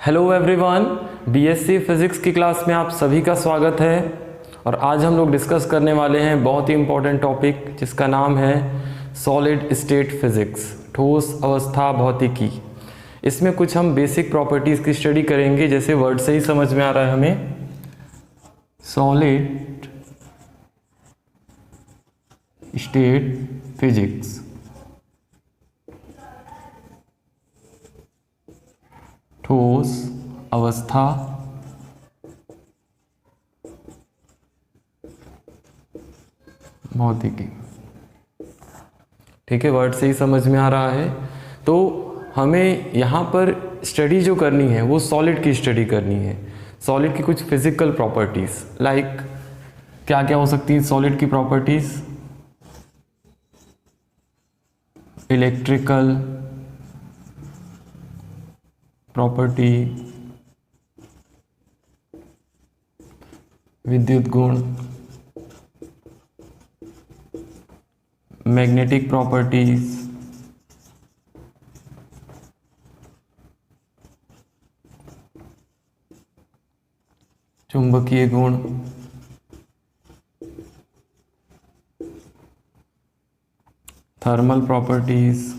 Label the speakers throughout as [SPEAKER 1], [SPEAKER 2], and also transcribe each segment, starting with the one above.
[SPEAKER 1] Hello everyone, BSc physics की class में आप सभी का स्वागत है। और आज हम लोग डिस्कस करने वाले हैं बहुत ही इम्पोर्टेंट टॉपिक जिसका नाम है सॉलिड स्टेट फिज़िक्स, ठोस अवस्था भौतिकी। इसमें कुछ हम बेसिक प्रॉपर्टीज़ की स्टडी करेंगे, जैसे वर्ड से ही समझ में आ रहा है हमें, सॉलिड स्टेट फिज़िक्स। ठोस अवस्था भौतिकी। ठीक है, वर्ड से ही समझ में आ रहा है। तो हमें यहाँ पर स्टडी जो करनी है वो सॉलिड की स्टडी करनी है। सॉलिड की कुछ फिजिकल प्रॉपर्टीज, लाइक क्या क्या हो सकती है सॉलिड की प्रॉपर्टीज? इलेक्ट्रिकल प्रॉपर्टी, विद्युत गुण, मैग्नेटिक प्रॉपर्टीज, चुंबकीय गुण, थर्मल प्रॉपर्टीज,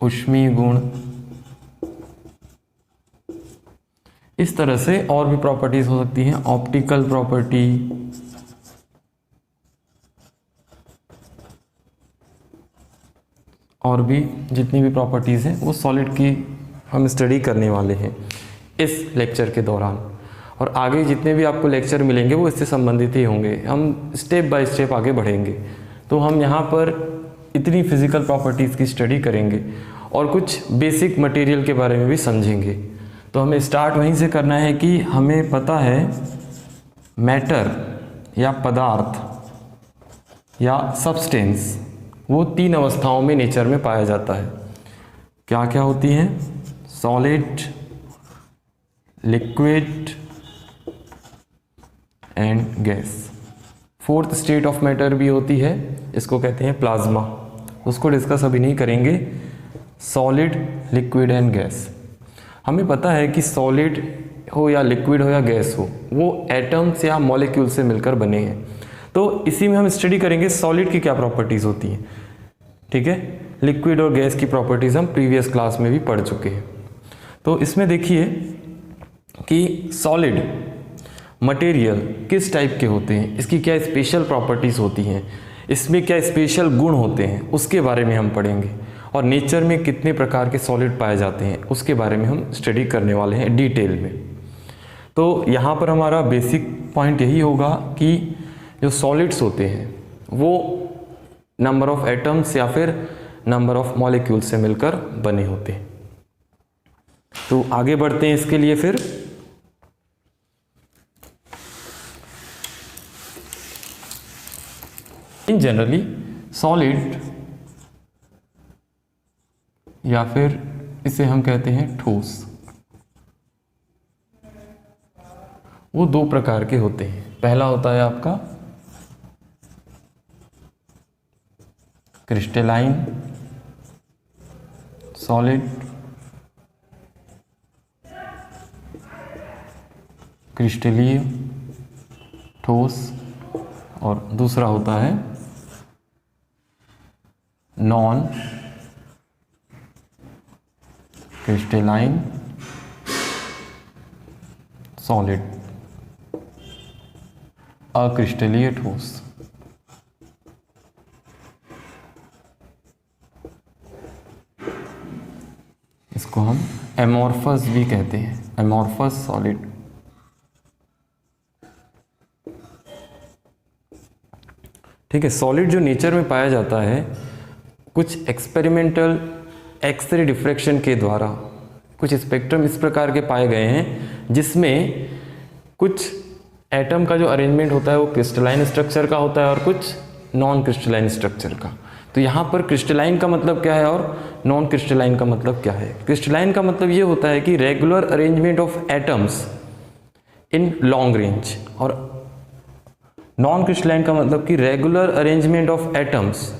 [SPEAKER 1] ऊष्मीय गुण। इस तरह से और भी प्रॉपर्टीज हो सकती हैं, ऑप्टिकल प्रॉपर्टी, और भी जितनी भी प्रॉपर्टीज हैं वो सॉलिड की हम स्टडी करने वाले हैं इस लेक्चर के दौरान। और आगे जितने भी आपको लेक्चर मिलेंगे वो इससे संबंधित ही होंगे। हम स्टेप बाय स्टेप आगे बढ़ेंगे। तो हम यहाँ पर इतनी फिजिकल प्रॉपर्टीज़ की स्टडी करेंगे और कुछ बेसिक मटेरियल के बारे में भी समझेंगे। तो हमें स्टार्ट वहीं से करना है कि हमें पता है मैटर या पदार्थ या सब्सटेंस वो तीन अवस्थाओं में नेचर में पाया जाता है। क्या क्या होती हैं? Solid, liquid and gas. Fourth state of matter भी होती है, इसको कहते हैं प्लाज्मा। उसको डिस्कस अभी नहीं करेंगे। Solid, liquid and gas. हमें पता है कि सॉलिड हो या लिक्विड हो या गैस हो, वो एटम्स या मॉलिक्यूल से मिलकर बने हैं। तो इसी में हम स्टडी करेंगे सॉलिड की क्या प्रॉपर्टीज़ होती हैं। ठीक है, लिक्विड और गैस की प्रॉपर्टीज़ हम प्रीवियस क्लास में भी पढ़ चुके हैं। तो इसमें देखिए कि सॉलिड मटेरियल किस टाइप के होते हैं, इसकी क्या स्पेशल प्रॉपर्टीज़ होती हैं, इसमें क्या स्पेशल गुण होते हैं, उसके बारे में हम पढ़ेंगे। और नेचर में कितने प्रकार के सॉलिड पाए जाते हैं उसके बारे में हम स्टडी करने वाले हैं डिटेल में। तो यहाँ पर हमारा बेसिक पॉइंट यही होगा कि जो सॉलिड्स होते हैं वो नंबर ऑफ एटम्स या फिर नंबर ऑफ मॉलिक्यूल से मिलकर बने होते हैं। तो आगे बढ़ते हैं इसके लिए। फिर इन जनरली सॉलिड या फिर इसे हम कहते हैं ठोस, वो दो प्रकार के होते हैं। पहला होता है आपका क्रिस्टलाइन सॉलिड, क्रिस्टलीय ठोस, और दूसरा होता है नॉन क्रिस्टलाइन सॉलिड, अक्रिस्टलीय ठोस। इसको हम एमॉर्फस भी कहते हैं, एमॉर्फस सॉलिड। ठीक है, सॉलिड जो नेचर में पाया जाता है कुछ एक्सपेरिमेंटल एक्सरे डिफ्रैक्शन के द्वारा कुछ स्पेक्ट्रम इस प्रकार के पाए गए हैं जिसमें कुछ एटम का जो अरेंजमेंट होता है वो क्रिस्टलाइन स्ट्रक्चर का होता है और कुछ नॉन क्रिस्टलाइन स्ट्रक्चर का। तो यहाँ पर क्रिस्टलाइन का मतलब क्या है और नॉन क्रिस्टलाइन का मतलब क्या है? क्रिस्टलाइन का मतलब ये होता है कि regular arrangement of atoms in long range, और नॉन क्रिस्टलाइन का मतलब कि regular arrangement of atoms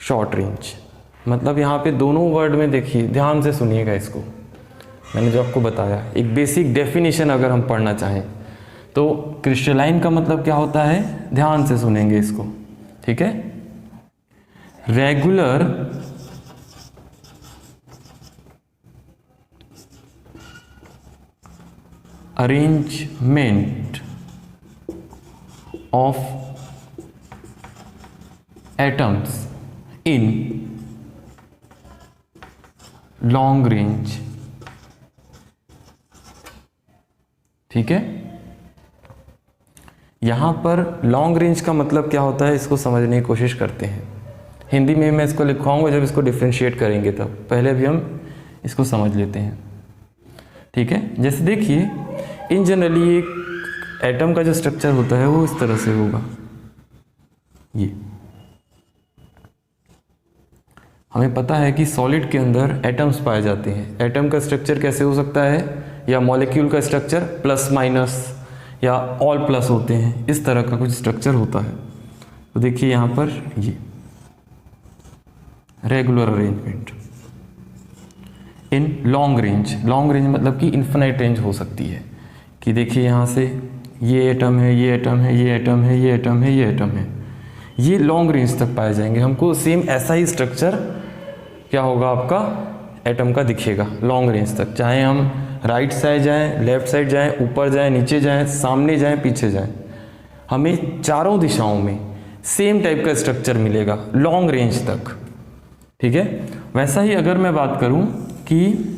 [SPEAKER 1] short range. मतलब यहाँ पे दोनों वर्ड में देखिए, ध्यान से सुनिएगा इसको, मैंने जो आपको बताया एक बेसिक डेफिनेशन अगर हम पढ़ना चाहें तो क्रिस्टलाइन का मतलब क्या होता है, ध्यान से सुनेंगे इसको, ठीक है। Regular arrangement of atoms in long range, ठीक है। यहां पर लॉन्ग रेंज का मतलब क्या होता है इसको समझने की कोशिश करते हैं। हिंदी में मैं इसको लिखवाऊंगा जब इसको डिफ्रेंशिएट करेंगे तब, पहले भी हम इसको समझ लेते हैं, ठीक है। जैसे देखिए, इन जनरली एक एटम का जो स्ट्रक्चर होता है वो इस तरह से होगा। ये हमें पता है कि सॉलिड के अंदर एटम्स पाए जाते हैं। एटम का स्ट्रक्चर कैसे हो सकता है, या मॉलिक्यूल का स्ट्रक्चर प्लस माइनस या ऑल प्लस होते हैं, इस तरह का कुछ स्ट्रक्चर होता है। तो देखिए यहाँ पर ये regular arrangement in long range. Long range मतलब कि इन्फिनाइट रेंज हो सकती है, कि देखिए यहाँ से ये एटम है, ये एटम है, ये एटम है, ये एटम है, ये एटम है, ये लॉन्ग रेंज तक पाए जाएंगे। हमको सेम ऐसा ही स्ट्रक्चर क्या होगा आपका एटम का दिखेगा लॉन्ग रेंज तक, चाहे हम राइट साइड जाएं, लेफ्ट साइड जाएं, ऊपर जाएं, नीचे जाएं, सामने जाएं, पीछे जाएं, हमें चारों दिशाओं में सेम टाइप का स्ट्रक्चर मिलेगा लॉन्ग रेंज तक, ठीक है। वैसा ही अगर मैं बात करूं कि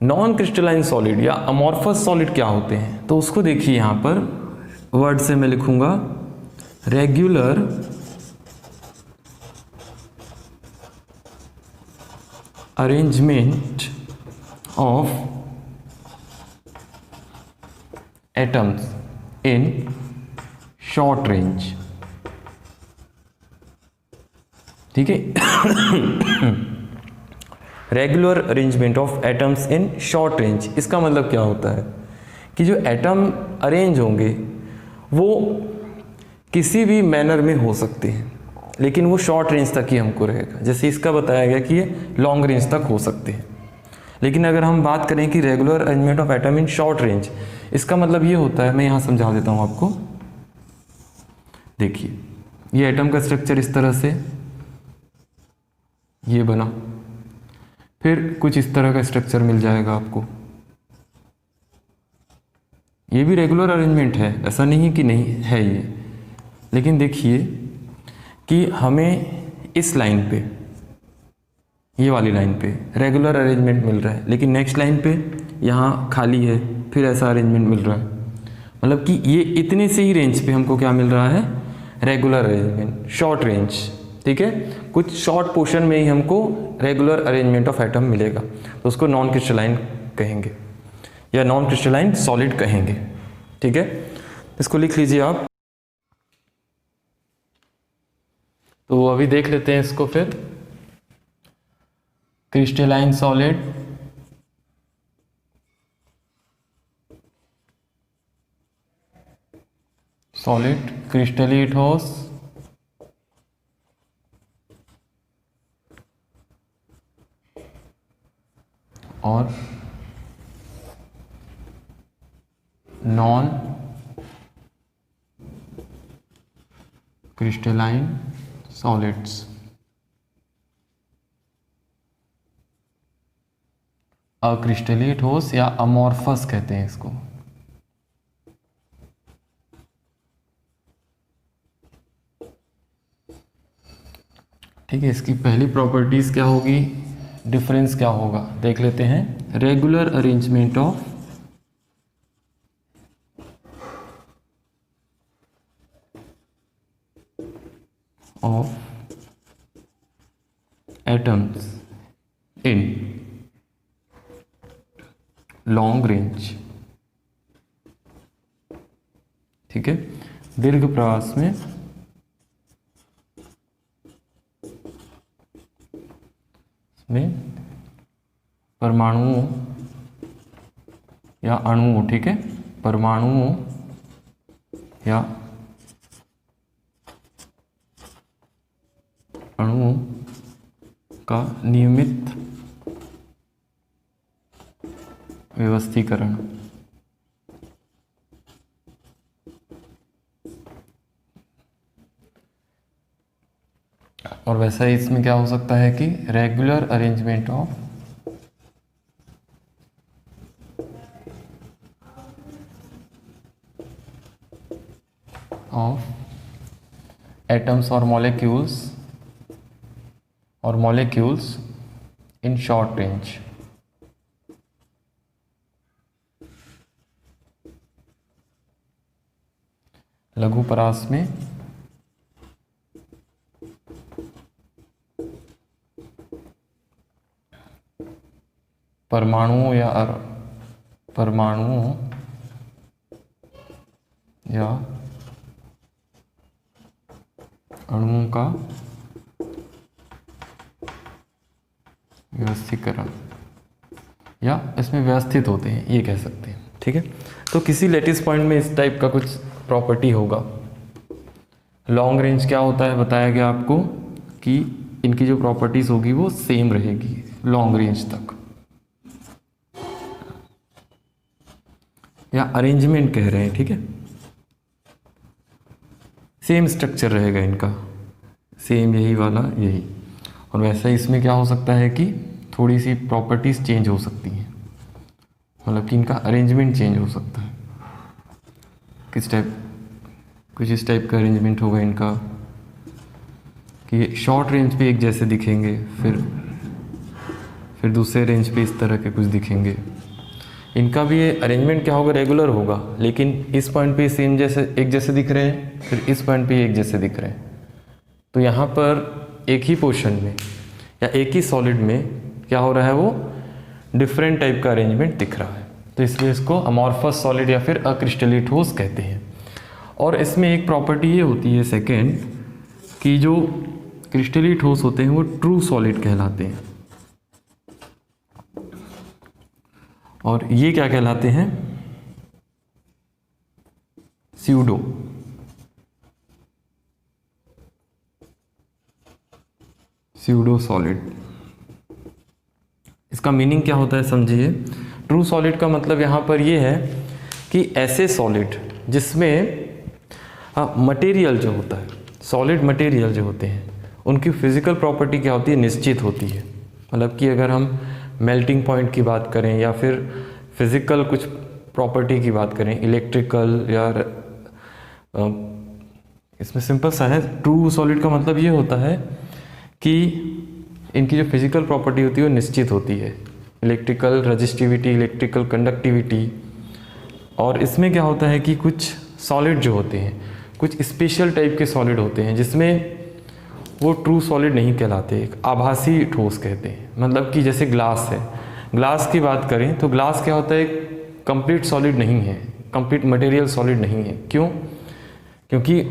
[SPEAKER 1] नॉन क्रिस्टलाइन सॉलिड या अमॉर्फस सॉलिड क्या होते हैं, तो उसको देखिए यहाँ पर वर्ड से मैं लिखूंगा regular arrangement of atoms in short range, ठीक है। Regular arrangement of atoms in short range, इसका मतलब क्या होता है कि जो एटम अरेंज होंगे वो किसी भी मैनर में हो सकते हैं, लेकिन वो शॉर्ट रेंज तक ही हमको रहेगा। जैसे इसका बताया गया कि ये लॉन्ग रेंज तक हो सकते हैं, लेकिन अगर हम बात करें कि regular arrangement of atom in short range, इसका मतलब ये होता है, मैं यहाँ समझा देता हूँ आपको। देखिए ये एटम का स्ट्रक्चर इस तरह से ये बना, फिर कुछ इस तरह का स्ट्रक्चर मिल जाएगा आपको। ये भी रेगुलर अरेंजमेंट है, ऐसा नहीं कि नहीं है ये, लेकिन देखिए कि हमें इस लाइन पे, ये वाली लाइन पे रेगुलर अरेंजमेंट मिल रहा है, लेकिन नेक्स्ट लाइन पे यहाँ खाली है, फिर ऐसा अरेंजमेंट मिल रहा है। मतलब कि ये इतने से ही रेंज पे हमको क्या मिल रहा है, रेगुलर अरेंजमेंट, शॉर्ट रेंज, ठीक है। कुछ शॉर्ट पोर्शन में ही हमको रेगुलर अरेंजमेंट ऑफ एटम मिलेगा, तो उसको नॉन क्रिस्टलाइन कहेंगे या नॉन क्रिस्टलाइन सॉलिड कहेंगे, ठीक है। इसको लिख लीजिए आप। तो अभी देख लेते हैं इसको फिर। क्रिस्टलाइन सॉलिड, सॉलिड क्रिस्टली ठोस, और नॉन क्रिस्टलाइन सॉलिड्स। अक्रिस्टलीय ठोस या अमॉर्फस कहते हैं इसको। ठीक है, इसकी पहली प्रॉपर्टीज क्या होगी, डिफरेंस क्या होगा, देख लेते हैं। Regular arrangement of atoms in long range, ठीक है। दीर्घ प्रवास में परमाणुओं या अणुओं, ठीक है, परमाणुओं या अणुओं का नियमित व्यवस्थीकरण। और वैसा ही इसमें क्या हो सकता है कि रेगुलर अरेंजमेंट ऑफ एटम्स और मॉलिक्यूल्स इन शॉर्ट रेंज। लघु परास में परमाणुओं या अणुओं का व्यवस्थीकरण, या इसमें व्यवस्थित होते हैं, ये कह सकते हैं। ठीक है, तो किसी लेटिस पॉइंट में इस टाइप का कुछ प्रॉपर्टी होगा। लॉन्ग रेंज क्या होता है बताया गया आपको कि इनकी जो प्रॉपर्टीज होगी वो सेम रहेगी लॉन्ग रेंज तक, या अरेंजमेंट कह रहे हैं। ठीक है, सेम स्ट्रक्चर रहेगा इनका, सेम यही वाला यही। और वैसा ही इसमें क्या हो सकता है कि थोड़ी सी प्रॉपर्टीज चेंज हो सकती हैं, मतलब कि इनका अरेंजमेंट चेंज हो सकता है। किस टाइप, कुछ इस टाइप का अरेंजमेंट होगा इनका कि शॉर्ट रेंज पे एक जैसे दिखेंगे, फिर दूसरे रेंज पे इस तरह के कुछ दिखेंगे। इनका भी ये अरेंजमेंट क्या होगा, रेगुलर होगा, लेकिन इस पॉइंट पे सेम जैसे एक जैसे दिख रहे हैं, फिर इस पॉइंट पे एक जैसे दिख रहे हैं। तो यहाँ पर एक ही पोर्शन में या एक ही सॉलिड में क्या हो रहा है, वो डिफरेंट टाइप का अरेंजमेंट दिख रहा है। तो इसलिए इसको अमॉर्फस सॉलिड या फिर अक्रिस्टली ठोस कहते हैं। और इसमें एक प्रॉपर्टी ये होती है सेकेंड, कि जो क्रिस्टली ठोस होते हैं वो ट्रू सॉलिड कहलाते हैं, और ये क्या कहलाते हैं, स्यूडो सॉलिड। इसका मीनिंग क्या होता है समझिए। ट्रू सॉलिड का मतलब यहाँ पर ये है कि ऐसे सॉलिड जिसमें मटेरियल जो होता है, सॉलिड मटेरियल जो होते हैं, उनकी फिजिकल प्रॉपर्टी क्या होती है, निश्चित होती है। मतलब कि अगर हम मेल्टिंग पॉइंट की बात करें या फिर फिजिकल कुछ प्रॉपर्टी की बात करें, इलेक्ट्रिकल या इसमें सिंपल सा है। ट्रू सॉलिड का मतलब ये होता है कि इनकी जो फिजिकल प्रॉपर्टी होती है वो निश्चित होती है, इलेक्ट्रिकल रजिस्टिविटी, इलेक्ट्रिकल कंडक्टिविटी। और इसमें क्या होता है कि कुछ सॉलिड जो होते हैं, कुछ स्पेशल टाइप के सॉलिड होते हैं जिसमें वो ट्रू सॉलिड नहीं कहलाते, एक आभासी ठोस कहते हैं। मतलब कि जैसे ग्लास है, ग्लास की बात करें तो ग्लास क्या होता है, कंप्लीट सॉलिड नहीं है, कंप्लीट मटेरियल सॉलिड नहीं है। क्यों? क्योंकि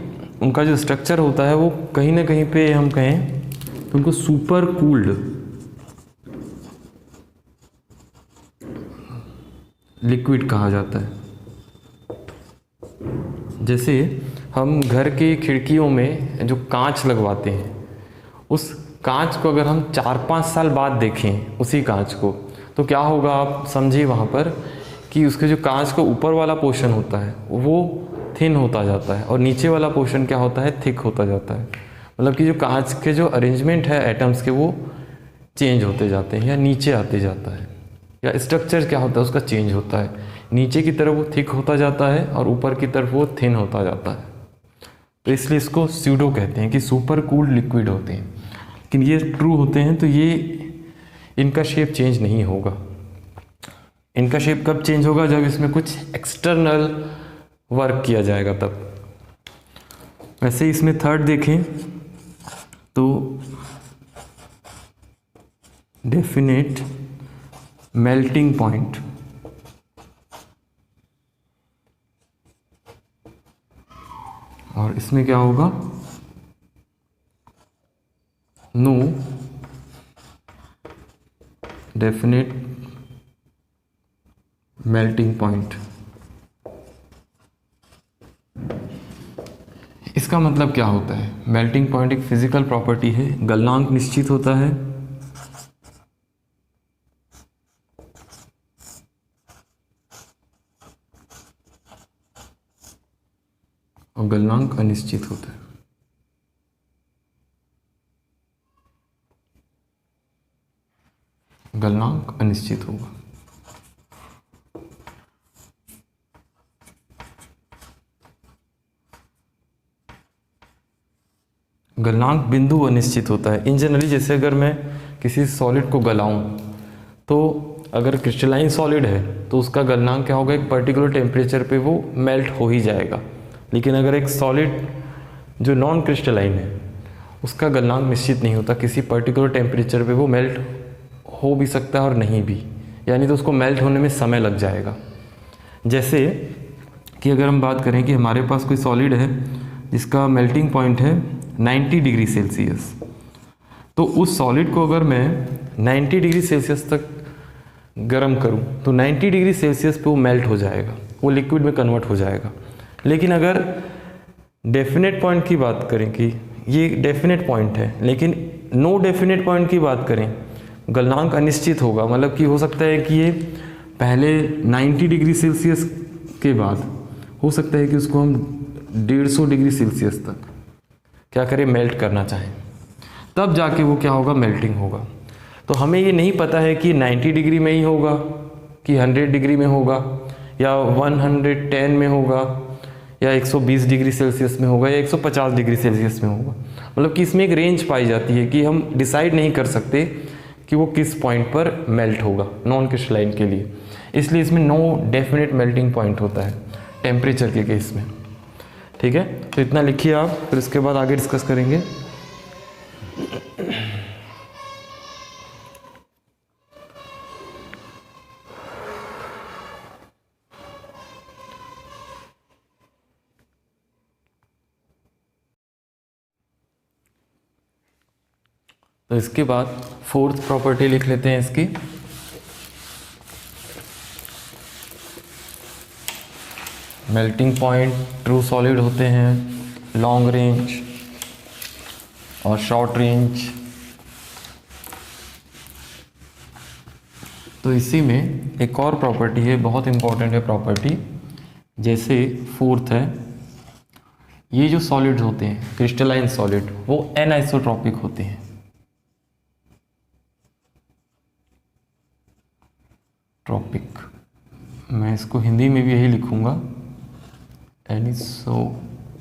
[SPEAKER 1] उनका जो स्ट्रक्चर होता है वो कहीं ना कहीं पे हम कहें तो उनको सुपर कूल्ड लिक्विड कहा जाता है। जैसे हम घर की खिड़कियों में जो कांच लगवाते हैं, उस कांच को अगर हम 4-5 साल बाद देखें उसी कांच को, तो क्या होगा आप समझिए वहाँ पर कि उसके जो कांच का ऊपर वाला पोर्शन होता है वो थिन होता जाता है और नीचे वाला पोर्शन क्या होता है, थिक होता जाता है। मतलब कि जो कांच के जो अरेंजमेंट है एटम्स के वो चेंज होते जाते हैं या नीचे आते जाता है, या स्ट्रक्चर क्या होता है उसका चेंज होता है। नीचे की तरफ वो थिक होता जाता है और ऊपर की तरफ वो थिन होता जाता है। तो इसलिए इसको स्यूडो कहते हैं कि सुपर कूल्ड लिक्विड होते हैं। लेकिन ये ट्रू होते हैं तो ये इनका शेप चेंज नहीं होगा। इनका शेप कब चेंज होगा, जब इसमें कुछ एक्सटर्नल वर्क किया जाएगा तब। वैसे इसमें थर्ड देखें तो डेफिनेट मेल्टिंग पॉइंट, और इसमें क्या होगा, नो डेफिनेट मेल्टिंग पॉइंट। इसका मतलब क्या होता है? मेल्टिंग पॉइंट एक फिजिकल प्रॉपर्टी है, गलनांक निश्चित होता है और गलनांक अनिश्चित होता है। गलनांक अनिश्चित होगा। गलनांक बिंदु अनिश्चित होता है। इन जनरली जैसे अगर मैं किसी सॉलिड को गलाऊं तो अगर क्रिस्टलाइन सॉलिड है तो उसका गलनांक क्या होगा, एक पर्टिकुलर टेम्परेचर पे वो मेल्ट हो ही जाएगा। लेकिन अगर एक सॉलिड जो नॉन क्रिस्टलाइन है उसका गलनांक निश्चित नहीं होता, किसी पर्टिकुलर टेम्परेचर पे वो मेल्ट हो भी सकता है और नहीं भी, यानी तो उसको मेल्ट होने में समय लग जाएगा। जैसे कि अगर हम बात करें कि हमारे पास कोई सॉलिड है जिसका मेल्टिंग पॉइंट है 90 डिग्री सेल्सियस, तो उस सॉलिड को अगर मैं 90 डिग्री सेल्सियस तक गर्म करूं तो 90 डिग्री सेल्सियस पे वो मेल्ट हो जाएगा, वो लिक्विड में कन्वर्ट हो जाएगा। लेकिन अगर डेफिनेट पॉइंट की बात करें कि ये डेफिनेट पॉइंट है, लेकिन नो डेफिनेट पॉइंट की बात करें, गलनांक अनिश्चित होगा, मतलब कि हो सकता है कि ये पहले 90 डिग्री सेल्सियस के बाद हो सकता है कि उसको हम 150 डिग्री सेल्सियस तक क्या करें, मेल्ट करना चाहें, तब जाके वो क्या होगा, मेल्टिंग होगा। तो हमें ये नहीं पता है कि 90 डिग्री में ही होगा कि 100 डिग्री में होगा या 110 में होगा या 120 डिग्री सेल्सियस में होगा या 150 डिग्री सेल्सियस में होगा। मतलब कि इसमें एक रेंज पाई जाती है कि हम डिसाइड नहीं कर सकते कि वो किस पॉइंट पर मेल्ट होगा नॉन क्रिस्टलाइन के लिए। इसलिए इसमें नो डेफिनेट मेल्टिंग पॉइंट होता है टेम्परेचर के केस में। ठीक है, तो इतना लिखिए आप, फिर इसके बाद आगे डिस्कस करेंगे। तो इसके बाद फोर्थ प्रॉपर्टी लिख लेते हैं इसकी। मेल्टिंग पॉइंट ट्रू सॉलिड होते हैं, लॉन्ग रेंज और शॉर्ट रेंज। तो इसी में एक और प्रॉपर्टी है, बहुत इंपॉर्टेंट है प्रॉपर्टी। जैसे फोर्थ है, ये जो सॉलिड्स होते हैं क्रिस्टलाइन सॉलिड वो एनआइसोट्रॉपिक होते हैं। ट्रॉपिक, मैं इसको हिंदी में भी यही लिखूंगा, एनिसोट्रॉपिक।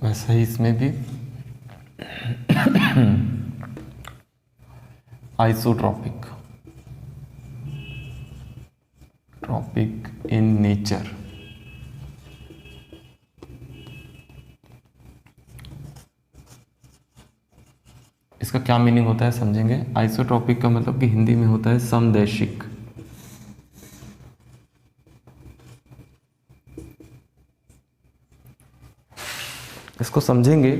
[SPEAKER 1] वैसे ही इसमें भी आइसोट्रॉपिक, ट्रॉपिक इन नेचर। इसका क्या मीनिंग होता है समझेंगे। आइसोट्रॉपिक का मतलब कि हिंदी में होता है समदैशिक। इसको समझेंगे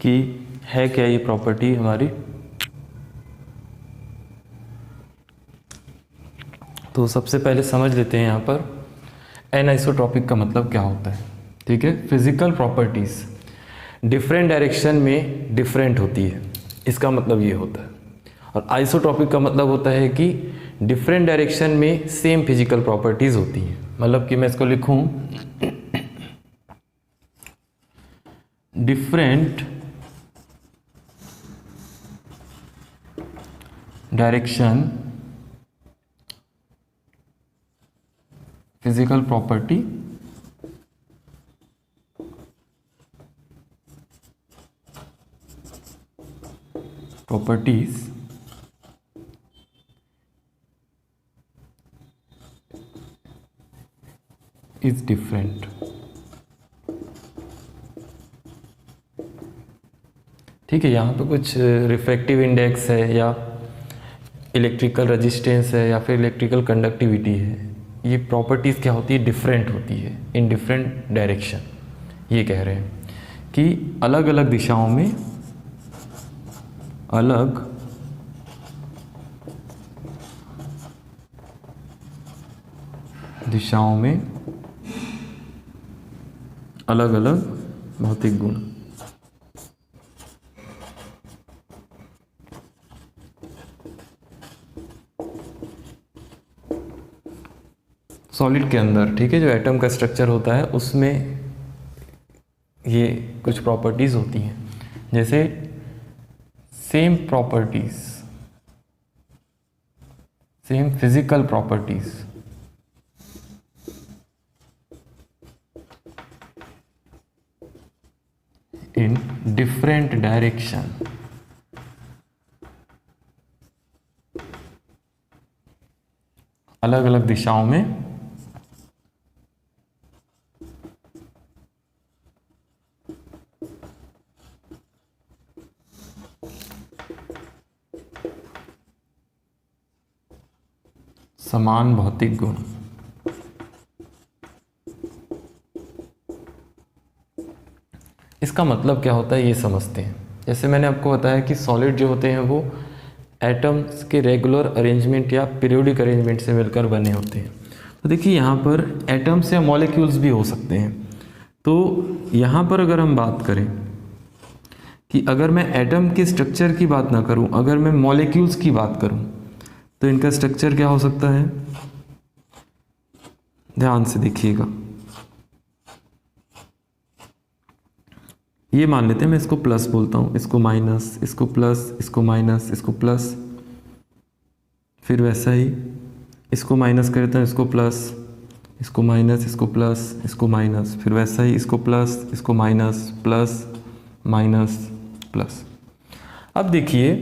[SPEAKER 1] कि है क्या ये प्रॉपर्टी हमारी। तो सबसे पहले समझ लेते हैं यहाँ पर एनआइसोट्रॉपिक का मतलब क्या होता है। ठीक है, फिजिकल प्रॉपर्टीज डिफरेंट डायरेक्शन में डिफरेंट होती है, इसका मतलब ये होता है। और आइसोट्रॉपिक का मतलब होता है कि डिफरेंट डायरेक्शन में सेम फिजिकल प्रॉपर्टीज होती हैं। मतलब कि मैं इसको लिखूं, different direction physical properties is different. ठीक है, यहाँ पे कुछ रिफ्रैक्टिव इंडेक्स है या इलेक्ट्रिकल रेजिस्टेंस है या फिर इलेक्ट्रिकल कंडक्टिविटी है, ये प्रॉपर्टीज़ क्या होती है, डिफरेंट होती है इन डिफरेंट डायरेक्शन। ये कह रहे हैं कि अलग अलग दिशाओं में अलग अलग अलग भौतिक गुण। सॉलिड के अंदर, ठीक है, जो एटम का स्ट्रक्चर होता है उसमें ये कुछ प्रॉपर्टीज होती हैं, जैसे same properties, same physical properties in different direction, अलग अलग दिशाओं में समान भौतिक गुण। इसका मतलब क्या होता है ये समझते हैं। जैसे मैंने आपको बताया कि सॉलिड जो होते हैं वो एटम्स के रेगुलर अरेंजमेंट या पीरियोडिक अरेंजमेंट से मिलकर बने होते हैं। तो देखिए यहाँ पर एटम्स या मॉलिक्यूल्स भी हो सकते हैं। तो यहाँ पर अगर हम बात करें कि अगर मैं एटम के स्ट्रक्चर की बात ना करूँ, अगर मैं मॉलिक्यूल्स की बात करूँ, तो इनका स्ट्रक्चर क्या हो सकता है, ध्यान से देखिएगा। ये मान लेते हैं, मैं इसको प्लस बोलता हूँ, इसको माइनस, इसको प्लस, इसको माइनस, इसको प्लस, फिर वैसा ही इसको माइनस कर देता हूँ, इसको प्लस, इसको माइनस, इसको प्लस, इसको माइनस, फिर वैसा ही इसको प्लस, इसको माइनस, प्लस, माइनस, प्लस। अब देखिए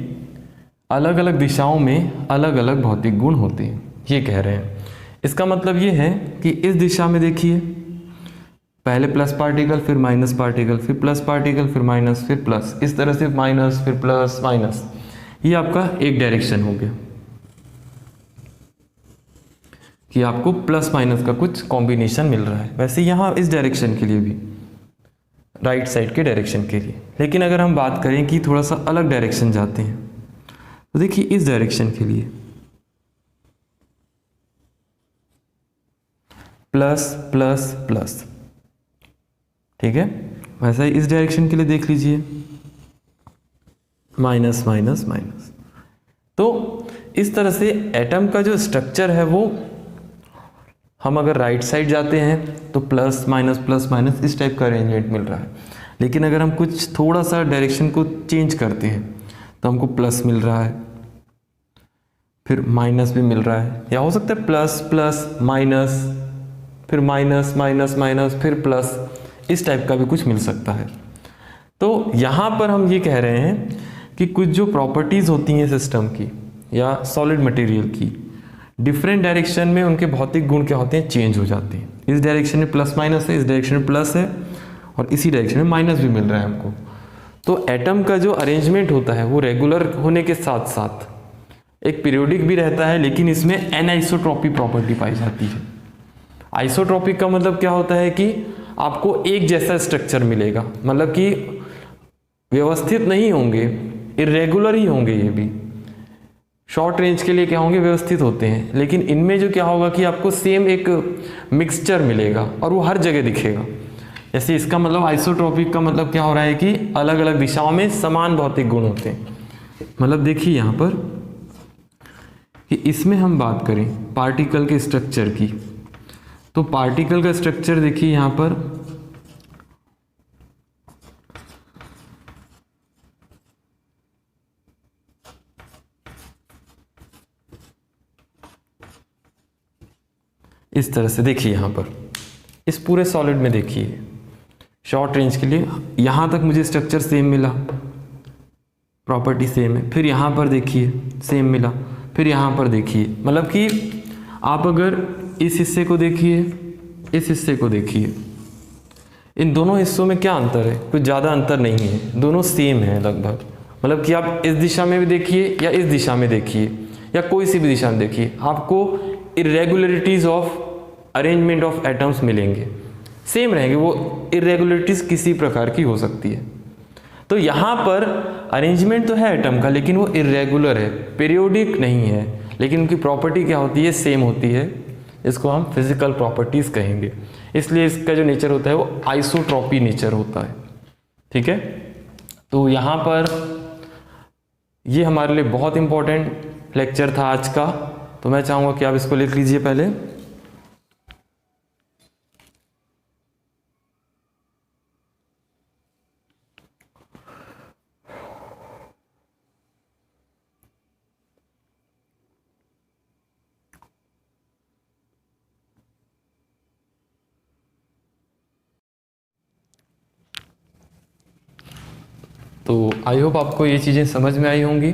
[SPEAKER 1] अलग अलग दिशाओं में अलग अलग भौतिक गुण होते हैं, ये कह रहे हैं। इसका मतलब ये है कि इस दिशा में देखिए पहले प्लस पार्टिकल, फिर माइनस पार्टिकल, फिर प्लस पार्टिकल, फिर माइनस, फिर प्लस, इस तरह से माइनस, फिर प्लस, माइनस। ये आपका एक डायरेक्शन हो गया कि आपको प्लस माइनस का कुछ कॉम्बिनेशन मिल रहा है। वैसे यहाँ इस डायरेक्शन के लिए भी, राइट साइड के डायरेक्शन के लिए। लेकिन अगर हम बात करें कि थोड़ा सा अलग डायरेक्शन जाते हैं, तो देखिए इस डायरेक्शन के लिए प्लस प्लस प्लस, ठीक है। वैसा ही इस डायरेक्शन के लिए देख लीजिए माइनस माइनस माइनस। तो इस तरह से एटम का जो स्ट्रक्चर है वो, हम अगर राइट साइड जाते हैं तो प्लस माइनस इस टाइप का अरेंजमेंट मिल रहा है। लेकिन अगर हम कुछ थोड़ा सा डायरेक्शन को चेंज करते हैं तो हमको प्लस मिल रहा है, फिर माइनस भी मिल रहा है, या हो सकता है प्लस प्लस माइनस, फिर माइनस माइनस माइनस, फिर प्लस, इस टाइप का भी कुछ मिल सकता है। तो यहाँ पर हम ये कह रहे हैं कि कुछ जो प्रॉपर्टीज़ होती हैं सिस्टम की या सॉलिड मटेरियल की, डिफरेंट डायरेक्शन में उनके भौतिक गुण क्या होते हैं, चेंज हो जाते हैं। इस डायरेक्शन में प्लस माइनस है, इस डायरेक्शन में प्लस है, और इसी डायरेक्शन में माइनस भी मिल रहा है हमको। तो एटम का जो अरेंजमेंट होता है वो रेगुलर होने के साथ साथ एक पीरियोडिक भी रहता है, लेकिन इसमें एनआइसोट्रॉपिक प्रॉपर्टी पाई जाती है। आइसोट्रॉपिक का मतलब क्या होता है कि आपको एक जैसा स्ट्रक्चर मिलेगा, मतलब कि व्यवस्थित नहीं होंगे, इरेगुलर ही होंगे। ये भी शॉर्ट रेंज के लिए क्या होंगे, व्यवस्थित होते हैं, लेकिन इनमें जो क्या होगा कि आपको सेम एक मिक्सचर मिलेगा और वो हर जगह दिखेगा। जैसे इसका मतलब आइसोट्रॉपिक का मतलब क्या हो रहा है कि अलग अलग दिशाओं में समान भौतिक गुण होते हैं। मतलब देखिए यहाँ पर कि इसमें हम बात करें पार्टिकल के स्ट्रक्चर की, तो पार्टिकल का स्ट्रक्चर देखिए यहाँ पर इस तरह से देखिए, यहाँ पर इस पूरे सॉलिड में देखिए शॉर्ट रेंज के लिए यहाँ तक मुझे स्ट्रक्चर सेम मिला, प्रॉपर्टी सेम है, फिर यहाँ पर देखिए सेम मिला, फिर यहाँ पर देखिए। मतलब कि आप अगर इस हिस्से को देखिए, इस हिस्से को देखिए, इन दोनों हिस्सों में क्या अंतर है, कुछ ज़्यादा अंतर नहीं है, दोनों सेम है लगभग। मतलब कि आप इस दिशा में भी देखिए या इस दिशा में देखिए या कोई सी भी दिशा में देखिए, आपको irregularities of arrangement of atoms मिलेंगे। सेम रहेंगे, वो इरेगुलरिटीज किसी प्रकार की हो सकती है। तो यहाँ पर अरेंजमेंट तो है एटम का, लेकिन वो इरेगुलर है, पीरियोडिक नहीं है, लेकिन उनकी प्रॉपर्टी क्या होती है, सेम होती है। इसको हम फिजिकल प्रॉपर्टीज कहेंगे। इसलिए इसका जो नेचर होता है वो आइसोट्रॉपी नेचर होता है। ठीक है, तो यहाँ पर ये हमारे लिए बहुत इंपॉर्टेंट लेक्चर था आज का, तो मैं चाहूँगा कि आप इसको लिख लीजिए पहले। तो आई होप आपको ये चीज़ें समझ में आई होंगी।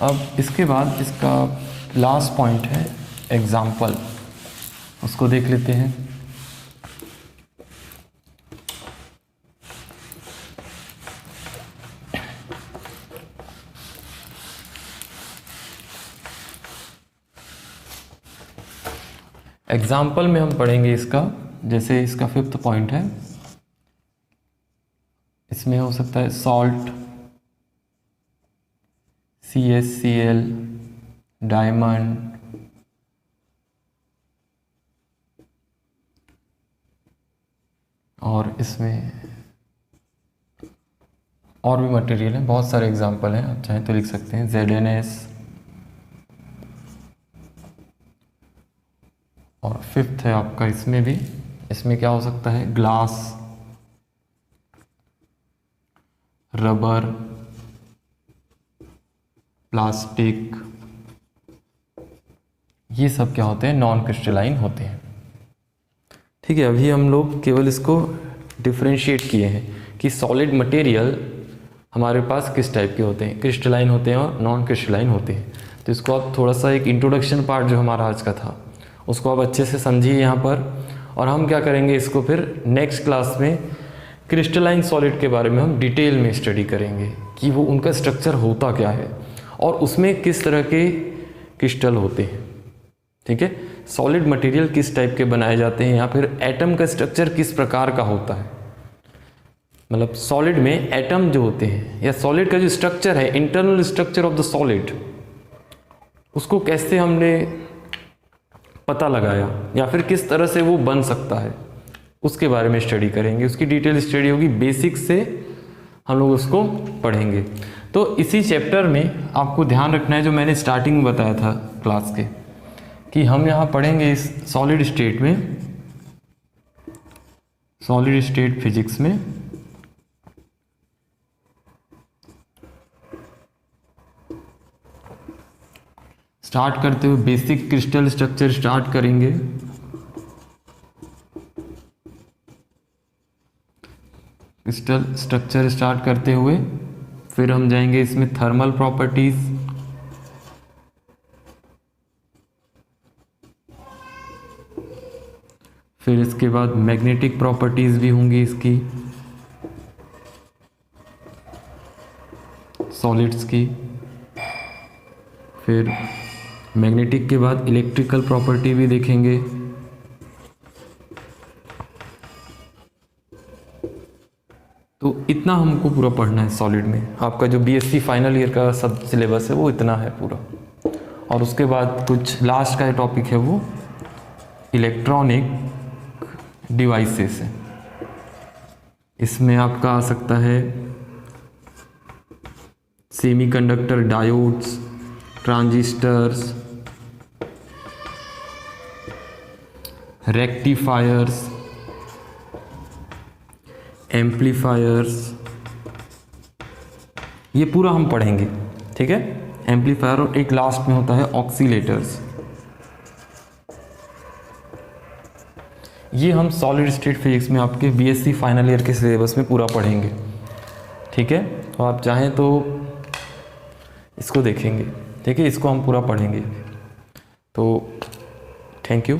[SPEAKER 1] अब इसके बाद इसका लास्ट पॉइंट है एग्जाम्पल, उसको देख लेते हैं। एग्जाम्पल में हम पढ़ेंगे इसका, जैसे इसका 5th पॉइंट है, इसमें हो सकता है सॉल्ट, CaCl, डायमंड, और इसमें और भी मटेरियल है, बहुत सारे एग्जाम्पल हैं, आप चाहें तो लिख सकते हैं ZnS। और 5th है आपका इसमें भी, इसमें क्या हो सकता है, ग्लास, रबर, प्लास्टिक, ये सब क्या होते हैं, नॉन क्रिस्टलाइन होते हैं। ठीक है, अभी हम लोग केवल इसको डिफरेंशिएट किए हैं कि सॉलिड मटेरियल हमारे पास किस टाइप के होते हैं, क्रिस्टलाइन होते हैं और नॉन क्रिस्टलाइन होते हैं। तो इसको आप थोड़ा सा एक इंट्रोडक्शन पार्ट जो हमारा आज का था उसको आप अच्छे से समझिए यहाँ पर, और हम क्या करेंगे इसको फिर नेक्स्ट क्लास में क्रिस्टलाइन सॉलिड के बारे में हम डिटेल में स्टडी करेंगे कि वो उनका स्ट्रक्चर होता क्या है और उसमें किस तरह के क्रिस्टल होते हैं। ठीक है, सॉलिड मटेरियल किस टाइप के बनाए जाते हैं या फिर एटम का स्ट्रक्चर किस प्रकार का होता है, मतलब सॉलिड में एटम जो होते हैं या सॉलिड का जो स्ट्रक्चर है, internal structure of the solid, उसको कैसे हमने पता लगाया या फिर किस तरह से वो बन सकता है, उसके बारे में स्टडी करेंगे। उसकी डिटेल स्टडी होगी, बेसिक से हम लोग उसको पढ़ेंगे। तो इसी चैप्टर में आपको ध्यान रखना है जो मैंने स्टार्टिंग में बताया था क्लास के, कि हम यहाँ पढ़ेंगे इस सॉलिड स्टेट में, सॉलिड स्टेट फिजिक्स में स्टार्ट करते हुए बेसिक क्रिस्टल स्ट्रक्चर स्टार्ट करेंगे। क्रिस्टल स्ट्रक्चर स्टार्ट करते हुए फिर हम जाएंगे इसमें थर्मल प्रॉपर्टीज, फिर इसके बाद मैग्नेटिक प्रॉपर्टीज भी होंगी इसकी, सॉलिड्स की। फिर मैग्नेटिक के बाद इलेक्ट्रिकल प्रॉपर्टी भी देखेंगे। तो इतना हमको पूरा पढ़ना है सॉलिड में। आपका जो बीएससी फाइनल ईयर का सब सिलेबस है वो इतना है पूरा, और उसके बाद कुछ लास्ट का टॉपिक है वो इलेक्ट्रॉनिक डिवाइसेस है। इसमें आपका आ सकता है semiconductor diodes, transistors, rectifiers, amplifiers, ये पूरा हम पढ़ेंगे। ठीक है, एम्पलीफायर, और एक लास्ट में होता है ऑक्सीलेटर्स। ये हम सॉलिड स्टेट फिजिक्स में आपके बीएससी फाइनल ईयर के सिलेबस में पूरा पढ़ेंगे। ठीक है, तो आप चाहें तो इसको देखेंगे। ठीक है, इसको हम पूरा पढ़ेंगे। तो थैंक यू।